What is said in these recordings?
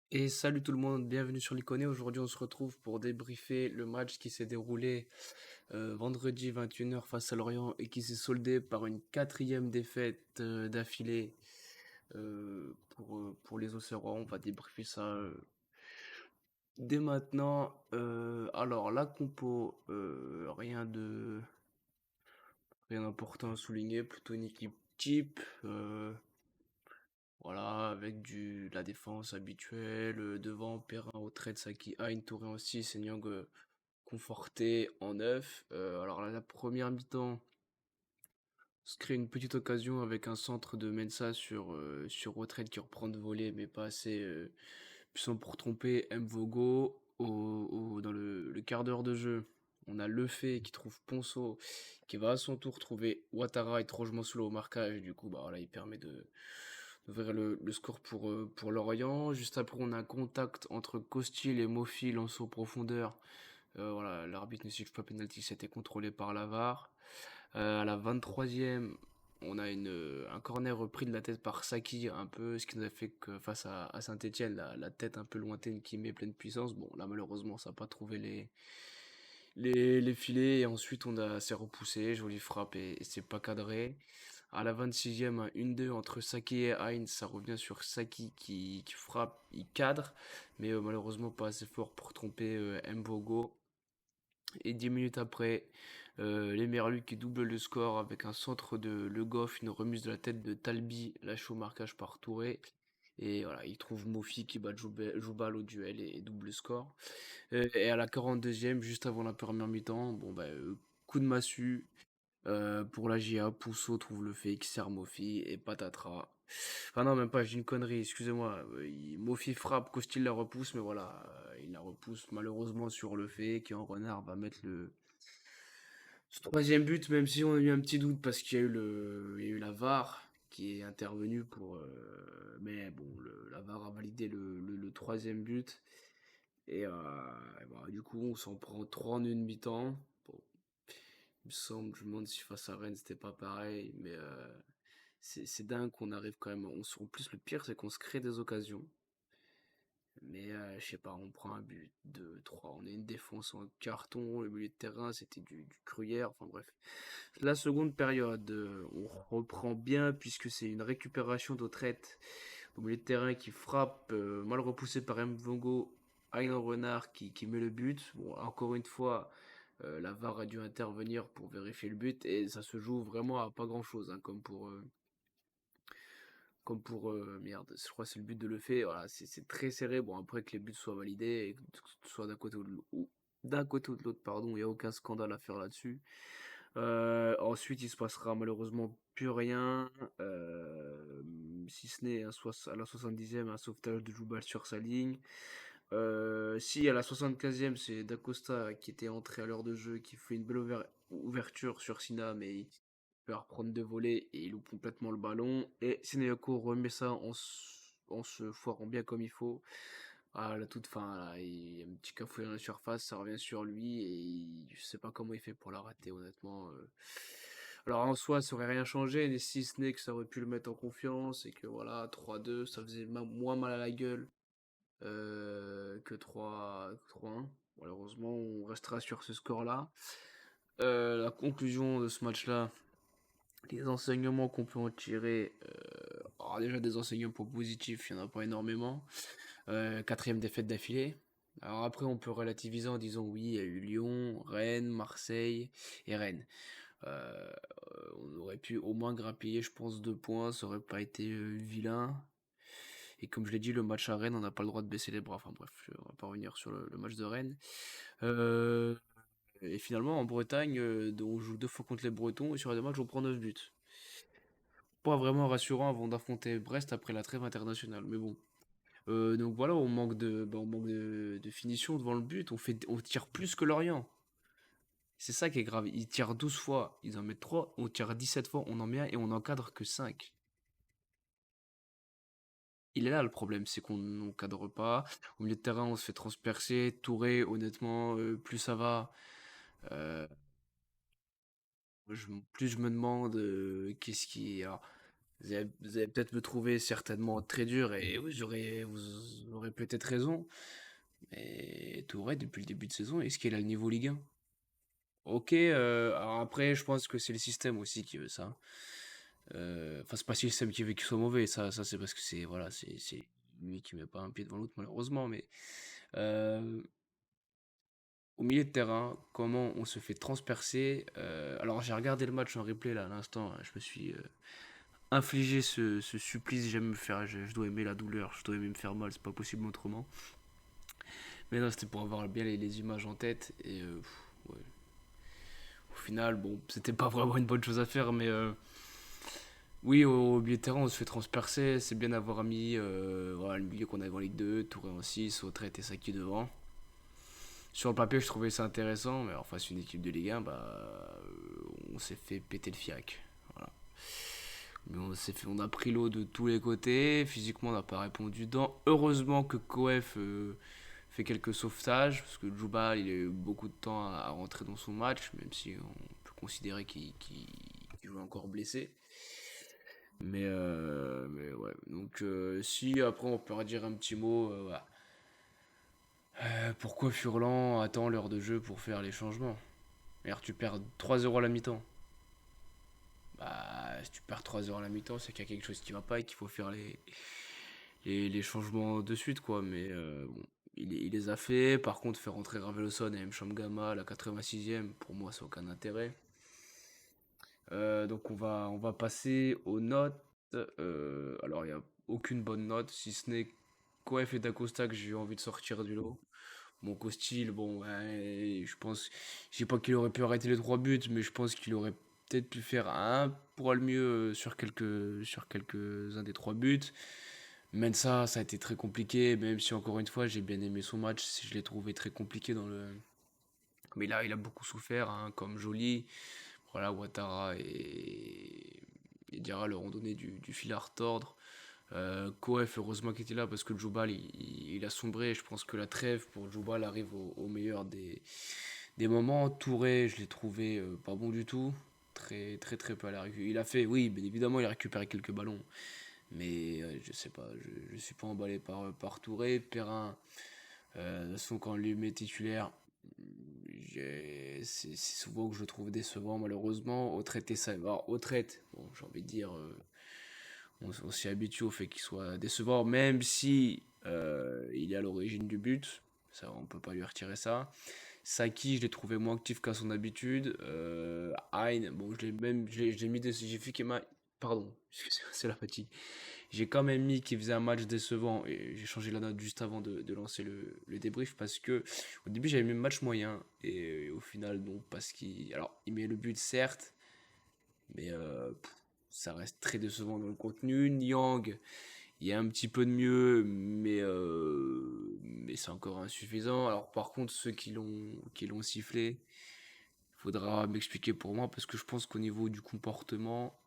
Et salut tout le monde, bienvenue sur l'Iconé. Aujourd'hui, on se retrouve pour débriefer le match qui s'est déroulé vendredi 21 h face à Lorient et qui s'est soldé par une quatrième défaite d'affilée pour les Auxerrois. On va débriefer ça dès maintenant. Alors, la compo, rien d'important à souligner, plutôt une équipe type. Voilà, avec la défense habituelle, devant Perrin au trade, Saki, Hein, Touré en 6 et Nyang conforté en 9. Alors là, la première mi-temps se crée une petite occasion avec un centre de Mensah sur retraite qui reprend de voler, mais pas assez puissant pour tromper Mvogo. Dans le quart d'heure de jeu, on a Lefebvre qui trouve Ponceau, qui va à son tour trouver Ouattara étrangement sous au marquage. Du coup, bah, voilà, il permet d'ouvrir le score pour Lorient. Juste après, on a un contact entre Costil et Mofi, lance en profondeur. Voilà, l'arbitre ne siffle pas penalty, c'était contrôlé par la VAR. À la 23e, on a un corner repris de la tête par Saki, un peu ce qui nous a fait que face à Saint-Etienne, la tête un peu lointaine qui met pleine puissance. Bon, là malheureusement, ça n'a pas trouvé les filets. Et ensuite, c'est repoussé, jolie frappe et c'est pas cadré. À la 26e, un 1-2 entre Saki et Heinz, ça revient sur Saki qui frappe, il cadre, mais malheureusement pas assez fort pour tromper Mbogo. Et 10 minutes après, les Merlus qui doublent le score avec un centre de Le Goff, une remise de la tête de Talbi, lâché au marquage par Touré. Et voilà, il trouve Mofi qui bat Joubal au duel et double score. Et à la 42e, juste avant la première mi-temps, bon bah, coup de massue pour la GIA, Pousso trouve le fake, sert Mofi et patatras. Enfin non, même pas, j'ai une connerie, excusez-moi. Mofi frappe, Costil la repousse, mais voilà, il la repousse malheureusement sur le fait en Renard va mettre ce troisième but, même si on a eu un petit doute parce qu'il y a eu il y a eu la VAR qui est intervenue mais bon, la VAR a validé le troisième but. Et bah, du coup, on s'en prend trois en une mi-temps. Bon, il me semble, je me demande si face à Rennes c'était pas pareil, mais c'est dingue qu'on arrive quand même. En plus, le pire, c'est qu'on se crée des occasions. Mais je sais pas, on prend un but, deux, trois, on est une défense en carton, le milieu de terrain c'était du gruyère, enfin bref. La seconde période, on reprend bien puisque c'est une récupération d'Autrette au milieu de terrain qui frappe, mal repoussé par Mvongo, Aylan Renard qui met le but. Bon, encore une fois, la VAR a dû intervenir pour vérifier le but et ça se joue vraiment à pas grand chose, hein, merde, je crois que c'est le but de Lefebvre, voilà, c'est très serré. Bon, après que les buts soient validés, et que ce soit d'un côté ou de l'autre, pardon, il n'y a aucun scandale à faire là-dessus. Ensuite, il se passera malheureusement plus rien, si ce n'est à la 70e, un sauvetage de Joubal sur sa ligne. Si à la 75e, c'est Dacosta qui était entré à l'heure de jeu, qui fait une belle ouverture sur Sina, mais il peut reprendre de volée et il loupe complètement le ballon. Et Sinayoko remet ça en se foirant bien comme il faut. À la toute fin, là, il y a un petit cafouillage dans la surface, ça revient sur lui et je sais pas comment il fait pour la rater, honnêtement. Alors en soi, ça aurait rien changé, mais si ce n'est que ça aurait pu le mettre en confiance et que voilà, 3-2, ça faisait moins mal à la gueule que 3-1. Malheureusement, on restera sur ce score-là. La conclusion de ce match-là, les enseignements qu'on peut en tirer, alors déjà des enseignements positifs, il n'y en a pas énormément. Quatrième défaite d'affilée. Alors après, on peut relativiser en disant oui, il y a eu Lyon, Rennes, Marseille et Rennes. Euh, on aurait pu au moins grappiller, je pense, 2 points, ça aurait pas été vilain. Et comme je l'ai dit, le match à Rennes, on n'a pas le droit de baisser les bras. Enfin bref, on va pas revenir sur le match de Rennes. Euh, et finalement, en Bretagne, on joue 2 fois contre les Bretons et sur les deux matchs, on prend 9 buts. Pas vraiment rassurant avant d'affronter Brest après la trêve internationale. Mais bon. Donc voilà, on manque de finition devant le but. On tire plus que Lorient. C'est ça qui est grave. Ils tirent 12 fois, ils en mettent 3. On tire 17 fois, on en met un et on encadre que 5. Il est là le problème, c'est qu'on n'encadre pas. Au milieu de terrain, on se fait transpercer. Touré, honnêtement, plus ça va, euh, plus je me demande qu'est-ce qui est. Alors, Vous allez peut-être me trouver certainement très dur et vous aurez peut-être raison. Mais Touré, depuis le début de saison, est-ce qu'il a le niveau Ligue 1? Ok, alors après, je pense que c'est le système aussi qui veut ça. Enfin, c'est pas le système qui veut qu'il soit mauvais, ça c'est parce que c'est voilà, c'est lui qui met pas un pied devant l'autre malheureusement. Mais euh, au milieu de terrain, comment on se fait transpercer. Alors j'ai regardé le match en replay là à l'instant, hein, je me suis infligé ce supplice. J'aime me faire, je dois aimer la douleur, je dois aimer me faire mal, c'est pas possible autrement. Mais non, c'était pour avoir bien les images en tête. Et ouais. Au final, bon, c'était pas vraiment une bonne chose à faire, mais oui, au milieu de terrain, on se fait transpercer. C'est bien d'avoir mis voilà, le milieu qu'on avait en Ligue 2, Touré en 6, Autrette et Saki devant. Sur le papier, je trouvais ça intéressant, mais en face une équipe de Ligue 1, on s'est fait péter le fiac. Voilà. Mais on a pris l'eau de tous les côtés. Physiquement, on n'a pas répondu dedans. Heureusement que Koef fait quelques sauvetages, parce que Djoubal, il a eu beaucoup de temps à rentrer dans son match, même si on peut considérer qu'il joue encore blessé. Mais ouais, donc si après on peut redire un petit mot, voilà. Pourquoi Furlan attend l'heure de jeu pour faire les changements? D'ailleurs, tu perds 3 € à la mi-temps. Bah, si tu perds 3 € à la mi-temps, c'est qu'il y a quelque chose qui va pas et qu'il faut faire les changements de suite, quoi. Mais bon, il les a fait. Par contre, faire rentrer Raveloson et Mcham à la 86e, pour moi, ça n'a aucun intérêt. Donc on va passer aux notes. Alors il n'y a aucune bonne note, si ce n'est Coef et Dacosta que j'ai eu envie de sortir du lot. Mon Costil, bon, ouais, je pense, je dis pas qu'il aurait pu arrêter les 3 buts, mais je pense qu'il aurait peut-être pu faire un poil mieux sur quelques-uns des 3 buts. Mensa, ça a été très compliqué, même si encore une fois j'ai bien aimé son match, je l'ai trouvé très compliqué dans le. Mais là, il a beaucoup souffert, hein, comme Joly. Voilà, Ouattara et Diarra leur ont donné du fil à retordre. Koef, heureusement qu'il était là parce que Djoubal il a sombré. Je pense que la trêve pour Djoubal arrive au meilleur des moments. Touré, je l'ai trouvé pas bon du tout. Très très très peu à la récup. Il a fait, oui, bien évidemment, il a récupéré quelques ballons. Mais je sais pas, je suis pas emballé par Touré. Perrin, de toute façon, quand on lui met titulaire, c'est souvent que je le trouve décevant, malheureusement. Au traité, ça va. Au traite, bon, j'ai envie de dire, on s'y habitue au fait qu'il soit décevant, même si il est à l'origine du but. Ça, on peut pas lui retirer ça. Saki, je l'ai trouvé moins actif qu'à son habitude. Hein, bon, je l'ai mis j'ai fait qu'il m'a. Pardon, c'est la fatigue. J'ai quand même mis qu'il faisait un match décevant et j'ai changé la note juste avant de lancer le débrief parce que au début j'avais mis match moyen et au final non parce qu'il alors il met le but certes mais ça reste très décevant dans le contenu. Niang il y a un petit peu de mieux mais c'est encore insuffisant. Alors par contre ceux qui l'ont sifflé faudra m'expliquer pour moi parce que je pense qu'au niveau du comportement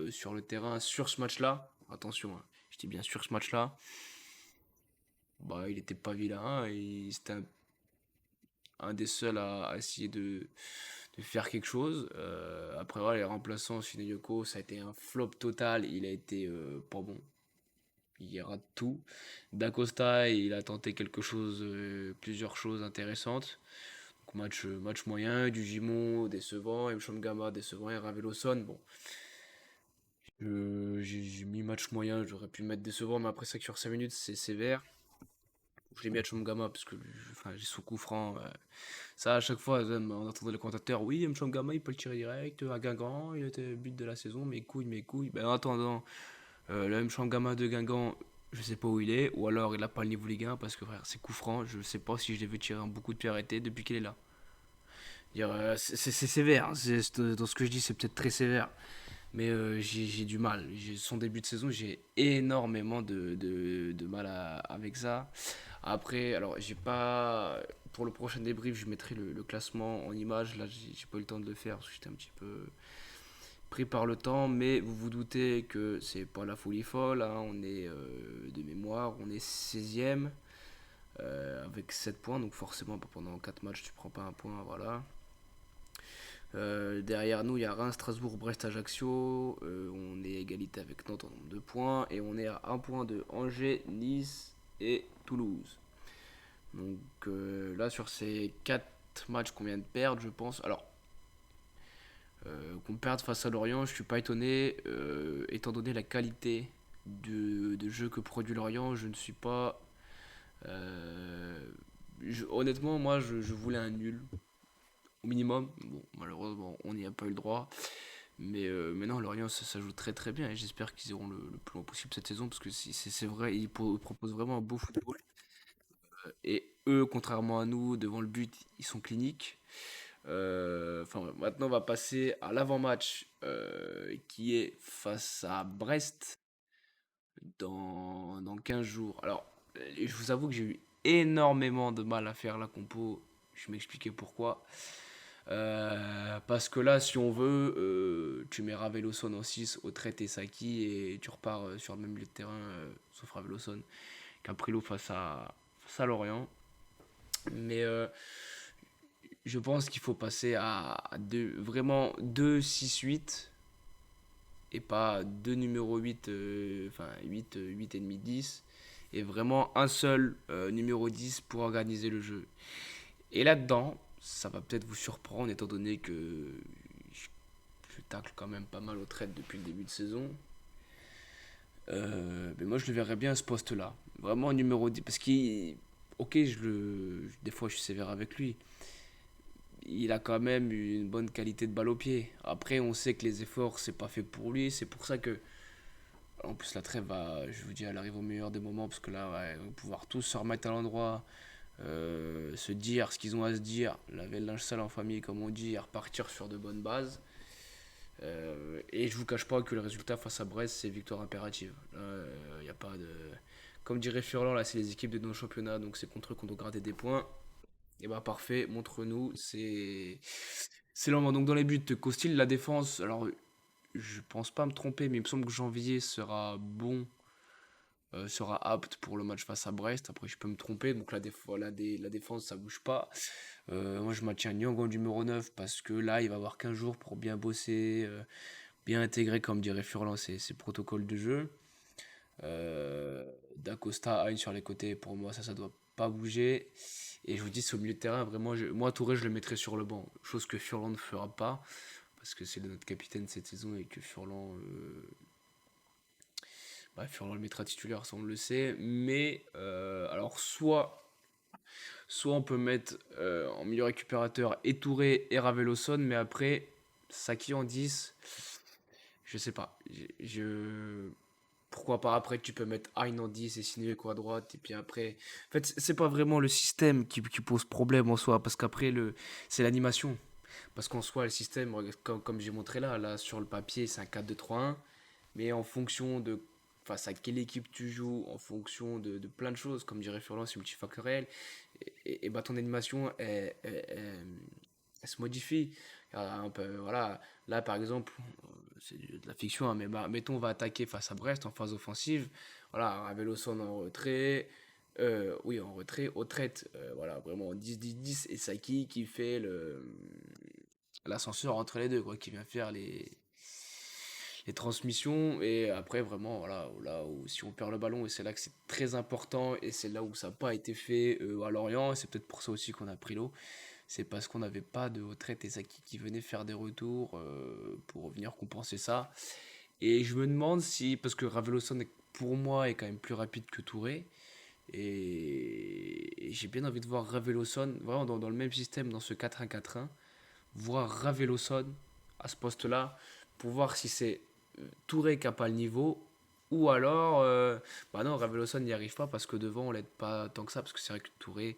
sur le terrain, sur ce match-là, attention, hein, je dis bien sur ce match-là, bah, il était pas vilain et c'était un des seuls à essayer de faire quelque chose. Après, voilà, les remplaçants, Shineyoko, ça a été un flop total. Il a été pas bon. Il rate tout. D'Acosta, il a tenté quelque chose, plusieurs choses intéressantes. Donc, match moyen, du Gimon décevant, Gamma décevant et Raveloson. Bon, j'ai mis match moyen, j'aurais pu mettre décevant, mais après ça que sur 5 minutes, c'est sévère. Je l'ai mis à Gamma parce que enfin, j'ai son coup franc. Ça, à chaque fois, on entendait le commentateur, oui, Gamma, il peut le tirer direct à Guingamp, il était but de la saison, mes couilles, mes couilles. Ben, en attendant, le Gamma de Guingamp, je sais pas où il est, ou alors il a pas le niveau Ligue 1 parce que frère, c'est coup franc, je sais pas si je l'ai vu tirer un beaucoup de pieds arrêtés depuis qu'il est là. C'est sévère, hein, dans ce que je dis, c'est peut-être très sévère. Mais j'ai du mal. Son début de saison, j'ai énormément de mal avec ça. Après, alors, j'ai pas. Pour le prochain débrief, je mettrai le classement en image. Là, j'ai pas eu le temps de le faire parce que j'étais un petit peu pris par le temps. Mais vous vous doutez que c'est pas la folie folle, hein. On est de mémoire, on est 16e avec 7 points. Donc, forcément, pendant 4 matchs, tu prends pas un point. Voilà. Derrière nous, il y a Reims, Strasbourg, Brest, Ajaccio. On est égalité avec Nantes en nombre de points. Et on est à un point de Angers, Nice et Toulouse. Donc là, sur ces 4 matchs qu'on vient de perdre, je pense. Alors, qu'on perde face à Lorient, je suis pas étonné. Étant donné la qualité de jeu que produit Lorient, je ne suis pas. euh, Honnêtement, moi, je voulais un nul au minimum. Bon, malheureusement, on n'y a pas eu le droit. Mais non, Lorient, ça joue très très bien et j'espère qu'ils auront le plus loin possible cette saison parce que c'est vrai, ils proposent vraiment un beau football. Et eux, contrairement à nous, devant le but, ils sont cliniques. Enfin, maintenant, on va passer à l'avant-match qui est face à Brest dans 15 jours. Alors, je vous avoue que j'ai eu énormément de mal à faire la compo. Je m'expliquais pourquoi. Parce que là, si on veut, tu mets Raveloson en 6, Autrette et Saki et tu repars sur le même milieu de terrain, sauf Raveloson, Caprilo face à Lorient. Mais je pense qu'il faut passer à vraiment 2 6 8 et pas deux numéro 8 enfin 8 8 et demi 10 et vraiment un seul numéro 10 pour organiser le jeu. Et là-dedans, ça va peut-être vous surprendre étant donné que je tacle quand même pas mal aux traites depuis le début de saison. Mais moi, je le verrais bien à ce poste-là. Vraiment numéro 10. Parce qu'il. Ok, des fois, je suis sévère avec lui. Il a quand même une bonne qualité de balle au pied. Après, on sait que les efforts, c'est pas fait pour lui. C'est pour ça que. En plus, la trêve, je vous dis, elle arrive au meilleur des moments. Parce que là, ouais, on va pouvoir tous se remettre à l'endroit. Se dire ce qu'ils ont à se dire. Laver le linge sale en famille, comme on dit. Et repartir sur de bonnes bases. Et je vous cache pas que le résultat face à Brest, c'est victoire impérative. Il y a pas de. Comme dirait Furlan, là, c'est les équipes de nos championnats, donc c'est contre eux qu'on doit garder des points. Et bah parfait, montre-nous, c'est l'envoi. Donc dans les buts, Costil, la défense, alors je pense pas me tromper, mais il me semble que Janvier sera bon, sera apte pour le match face à Brest. Après, je peux me tromper, donc la défense, ça bouge pas. Moi, je maintiens Nyang en numéro 9 parce que là, il va avoir 15 jours pour bien bosser, bien intégrer, comme dirait Furlan, ses protocoles de jeu. D'Acosta à une sur les côtés, pour moi, ça doit pas bouger. Et je vous dis, c'est au milieu de terrain, vraiment, moi, Touré, je le mettrai sur le banc. Chose que Furlan ne fera pas, parce que c'est notre capitaine cette saison et que Furlan, Furlan le mettra titulaire, ça on le sait. Mais, alors, soit on peut mettre en milieu récupérateur et Touré et Raveloson, mais après, Saki en 10, je sais pas. Pourquoi pas après tu peux mettre Ain en 10 et Sinueko à droite et puis après en fait c'est pas vraiment le système qui pose problème en soi parce qu'après c'est l'animation parce qu'en soi le système comme j'ai montré là sur le papier c'est un 4-2-3-1 mais en fonction de face à quelle équipe tu joues en fonction de plein de choses comme dirait Furlan c'est multifactoriel et bah ton animation elle se modifie. Voilà, là par exemple, c'est de la fiction, hein, mais bah, mettons on va attaquer face à Brest en phase offensive. Voilà, Raveloson en retrait, oui en retrait, au traite, voilà, vraiment 10-10-10 et Saki qui fait l'ascenseur entre les deux, quoi, qui vient faire les transmissions et après vraiment voilà là où si on perd le ballon et c'est là que c'est très important et c'est là où ça n'a pas été fait à Lorient et c'est peut-être pour ça aussi qu'on a pris l'eau c'est parce qu'on n'avait pas de retraite et Zaki qui venait faire des retours pour venir compenser ça. Et je me demande si, parce que Raveloson pour moi est quand même plus rapide que Touré, et j'ai bien envie de voir Raveloson vraiment dans le même système, dans ce 4-1-4-1, voir Raveloson à ce poste-là, pour voir si c'est Touré qui n'a pas le niveau, ou alors, bah non, Raveloson n'y arrive pas parce que devant on l'aide pas tant que ça, parce que c'est vrai que Touré,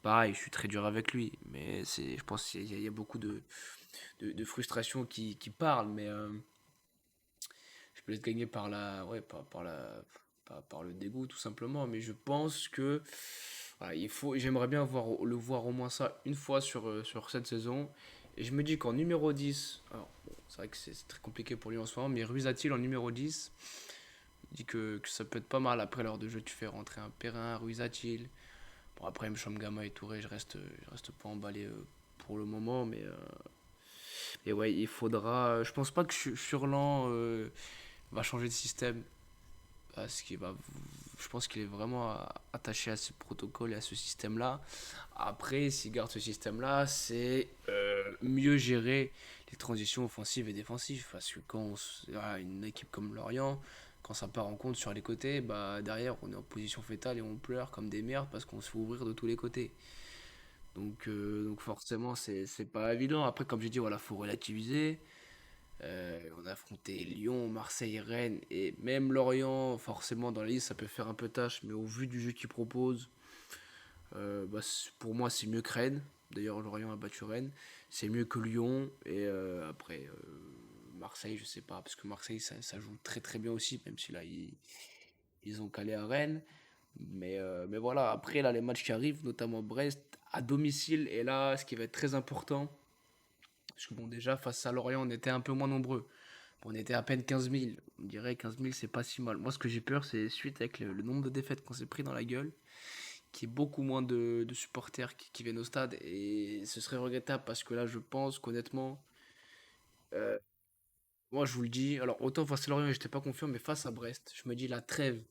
pareil, je suis très dur avec lui, mais je pense qu'il y a beaucoup de frustration qui parlent, mais je peux être gagné par ouais, par le dégoût tout simplement. Mais je pense que voilà, j'aimerais bien le voir au moins ça une fois sur cette saison. Et je me dis qu'en numéro 10, alors bon, c'est vrai que c'est très compliqué pour lui en ce moment, mais Ruiz-A-t-il en numéro 10, je dis que ça peut être pas mal. Après l'heure de jeu, tu fais rentrer un Perrin, Ruiz-A-t-il. Bon, après, Mcham Gama et Touré, je reste pas emballé pour le moment, mais Et ouais, il faudra. Je pense pas que Furlan va changer de système. Parce qu'il va. Je pense qu'il est vraiment attaché à ce protocole et à ce système-là. Après, s'il garde ce système-là, c'est mieux gérer les transitions offensives et défensives. Parce que quand une équipe comme Lorient, quand ça part en compte sur les côtés, bah derrière on est en position fétale et on pleure comme des merdes parce qu'on se fait ouvrir de tous les côtés. Donc forcément, c'est pas évident. Après, comme j'ai dit, voilà, faut relativiser. On a affronté Lyon, Marseille, Rennes et même Lorient. Forcément, dans la liste, ça peut faire un peu tâche, mais au vu du jeu qu'ils proposent, bah, pour moi, c'est mieux que Rennes. D'ailleurs, Lorient a battu Rennes. C'est mieux que Lyon. Et après, Marseille, je sais pas, parce que Marseille, ça joue très très bien aussi, même si là, ils ont calé à Rennes. Mais voilà, après, là, les matchs qui arrivent, notamment Brest, à domicile. Et là, ce qui va être très important, parce que bon, déjà, face à Lorient, on était un peu moins nombreux. On était à peine 15 000. On dirait 15 000, c'est pas si mal. Moi, ce que j'ai peur, c'est suite avec le nombre de défaites qu'on s'est pris dans la gueule, qu'il y ait beaucoup moins de supporters qui viennent au stade. Et ce serait regrettable parce que là, je pense qu'honnêtement, euh, moi, je vous le dis, alors autant face à Lorient, j'étais pas confiant, mais face à Brest, je me dis la trêve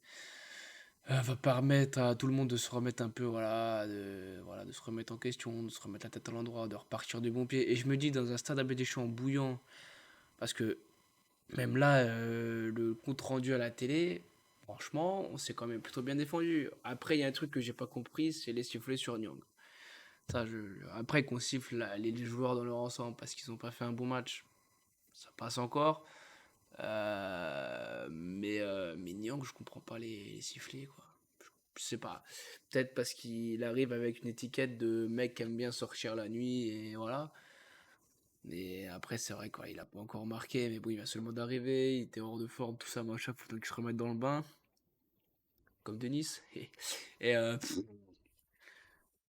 va permettre à tout le monde de se remettre un peu, voilà, de se remettre en question, de se remettre la tête à l'endroit, de repartir du bon pied. Et je me dis, dans un stade à Deschamps bouillant, parce que même là, le compte rendu à la télé, franchement, on s'est quand même plutôt bien défendu. Après, il y a un truc que j'ai pas compris, c'est les sifflets sur Nyang. Après qu'on siffle les joueurs dans leur ensemble parce qu'ils ont pas fait un bon match, ça passe encore. Mais Nyang, je comprends pas les sifflets, quoi. Je sais pas. Peut-être parce qu'il arrive avec une étiquette de mec qui aime bien sortir la nuit et voilà. Et après, c'est vrai quoi, il a pas encore marqué, mais bon, il vient seulement d'arriver, il était hors de forme, tout ça, machin, faut qu'il se remette dans le bain, comme Denis. Et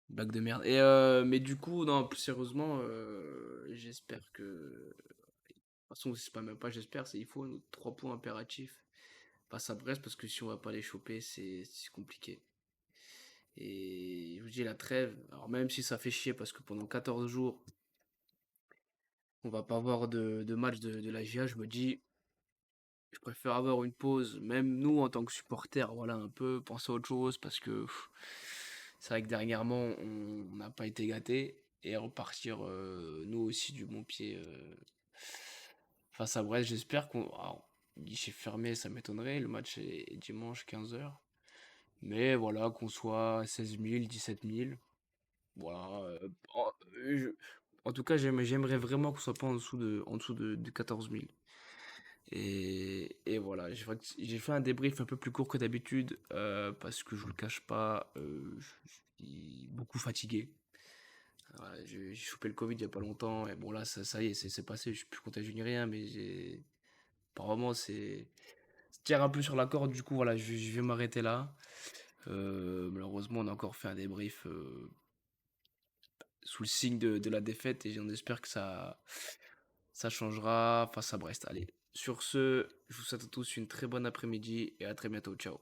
blague de merde. Mais du coup, non, plus sérieusement, j'espère que. De toute façon, c'est pas même pas, j'espère, il faut 3 points impératifs face à Brest, parce que si on va pas les choper, c'est compliqué. Et je vous dis, la trêve, alors même si ça fait chier, parce que pendant 14 jours, on va pas avoir de match de la GIA, je me dis, je préfère avoir une pause, même nous en tant que supporters, voilà, un peu penser à autre chose parce que c'est vrai que dernièrement on n'a pas été gâtés et repartir nous aussi du bon pied face à Brest. J'espère qu'on. Alors, guichet fermé, ça m'étonnerait. Le match est dimanche 15 h. Mais voilà, qu'on soit 16 000, 17 000. Voilà. Je- En tout cas, j'aimerais vraiment qu'on soit pas en dessous de 14 000. Et voilà, j'ai fait un débrief un peu plus court que d'habitude parce que je vous le cache pas, je suis beaucoup fatigué. Voilà, j'ai chopé le Covid il y a pas longtemps et bon là ça y est, c'est passé, je suis plus contagieux ni rien, mais apparemment ça tire un peu sur la corde. Du coup voilà, je vais m'arrêter là. Malheureusement on a encore fait un débrief sous le signe de la défaite et j'en espère que ça changera face à Brest. Allez, sur ce, je vous souhaite à tous une très bonne après-midi et à très bientôt. Ciao.